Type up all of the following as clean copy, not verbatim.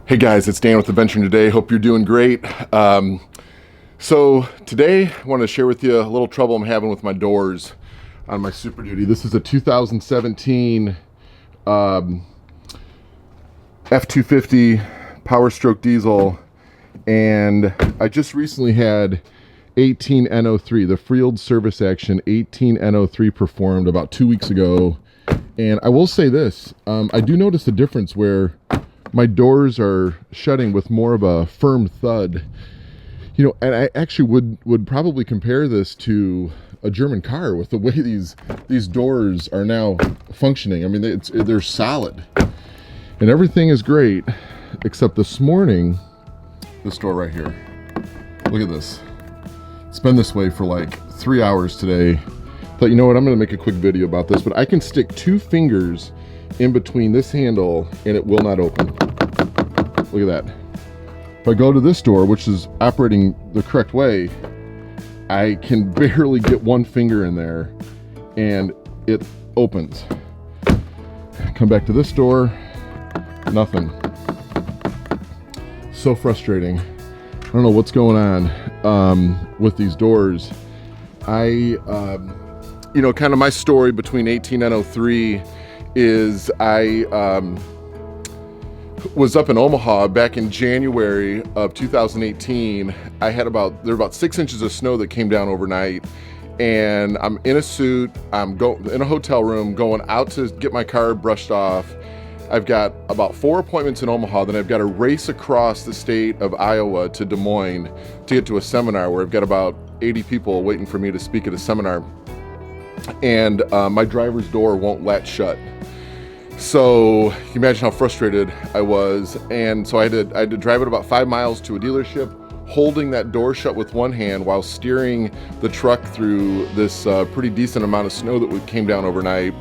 Hey guys, it's Dan with Adventuring Today. Hope you're doing great. So today I want to share with you a little trouble I'm having with my doors on my Super Duty. This is a 2017 F250 Power Stroke diesel, and I just recently had 18N03, the Field Service Action 18N03 performed about 2 weeks ago. And I will say this, I do notice a difference where my doors are shutting with more of a firm thud. You know, and I actually would probably compare this to a German car with the way these doors are now functioning. I mean, they're solid. And everything is great, except this morning, this door right here. Look at this. It's been this way for like 3 hours today. Thought, you know what, I'm gonna make a quick video about this, but I can stick 2 fingers in between this handle and it will not open. Look at that. If I go to this door, which is operating the correct way, I can barely get 1 finger in there and it opens. Come back to this door, nothing. So frustrating. I don't know what's going on with these doors. You know, kind of my story between 18 and 03 is I was up in Omaha back in January of 2018. There were about 6 inches of snow that came down overnight, and I'm in a suit, I'm in a hotel room, going out to get my car brushed off. I've got about 4 appointments in Omaha, then I've got to race across the state of Iowa to Des Moines to get to a seminar where I've got about 80 people waiting for me to speak at a seminar. And my driver's door won't latch shut. So you can imagine how frustrated I was. And so I had to drive it about 5 miles to a dealership, holding that door shut with one hand while steering the truck through this pretty decent amount of snow that came down overnight.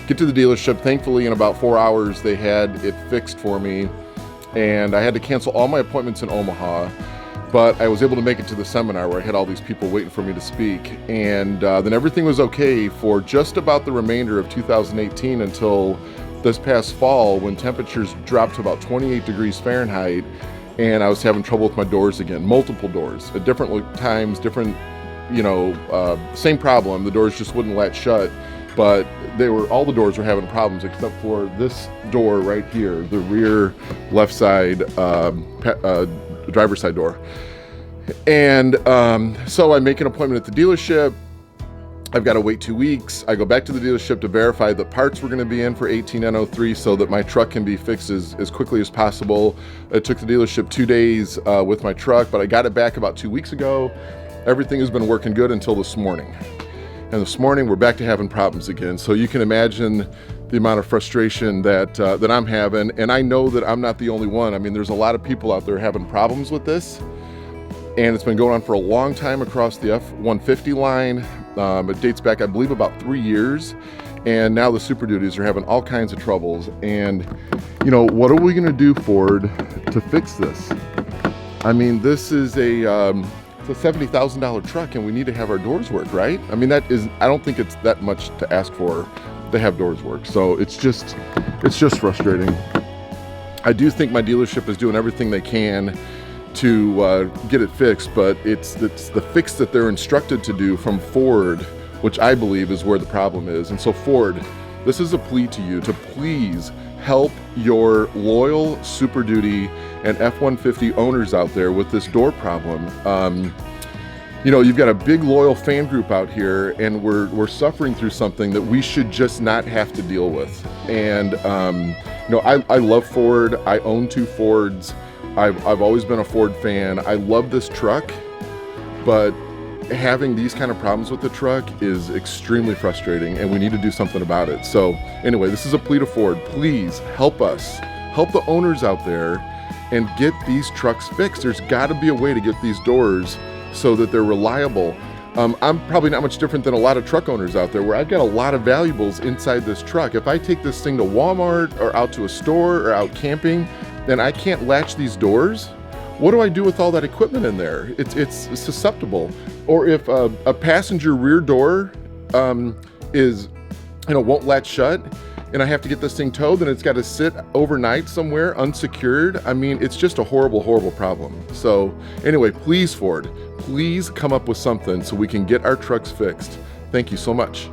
Get to the dealership. Thankfully, in about 4 hours, they had it fixed for me. And I had to cancel all my appointments in Omaha. But I was able to make it to the seminar where I had all these people waiting for me to speak. And then everything was okay for just about the remainder of 2018 until this past fall, when temperatures dropped to about 28 degrees Fahrenheit, and I was having trouble with my doors again, multiple doors at different times, different, same problem. The doors just wouldn't latch shut, but all the doors were having problems except for this door right here, the rear left side driver's side door. And so I make an appointment at the dealership. I've got to wait 2 weeks. I go back to the dealership to verify the parts were going to be in for 18N03 so that my truck can be fixed as quickly as possible. It took the dealership 2 days with my truck, but I got it back about 2 weeks ago. Everything has been working good until this morning. And this morning we're back to having problems again. So you can imagine the amount of frustration that I'm having. And I know that I'm not the only one. I mean, there's a lot of people out there having problems with this. And it's been going on for a long time across the F150 line. It dates back, I believe, about 3 years. And now the Super Duties are having all kinds of troubles. And, you know, what are we going to do, Ford, to fix this? I mean, this is it's a $70,000 truck, and we need to have our doors work, right? I mean, I don't think it's that much to ask for to have doors work. So it's just frustrating. I do think my dealership is doing everything they can to get it fixed, but it's the fix that they're instructed to do from Ford, which I believe is where the problem is. And so Ford, this is a plea to you to please help your loyal Super Duty and F150 owners out there with this door problem. You know, you've got a big loyal fan group out here, and we're suffering through something that we should just not have to deal with. And you know, I love Ford. I own 2 Fords. I've always been a Ford fan. I love this truck, but having these kind of problems with the truck is extremely frustrating, and we need to do something about it. So anyway, this is a plea to Ford. Please help us, help the owners out there, and get these trucks fixed. There's got to be a way to get these doors so that they're reliable. I'm probably not much different than a lot of truck owners out there, where I've got a lot of valuables inside this truck. If I take this thing to Walmart or out to a store or out camping, then I can't latch these doors. What do I do with all that equipment in there? It's susceptible. Or if a passenger rear door won't latch shut, and I have to get this thing towed, then it's got to sit overnight somewhere unsecured. I mean, it's just a horrible, horrible problem. So anyway, please Ford, please come up with something so we can get our trucks fixed. Thank you so much.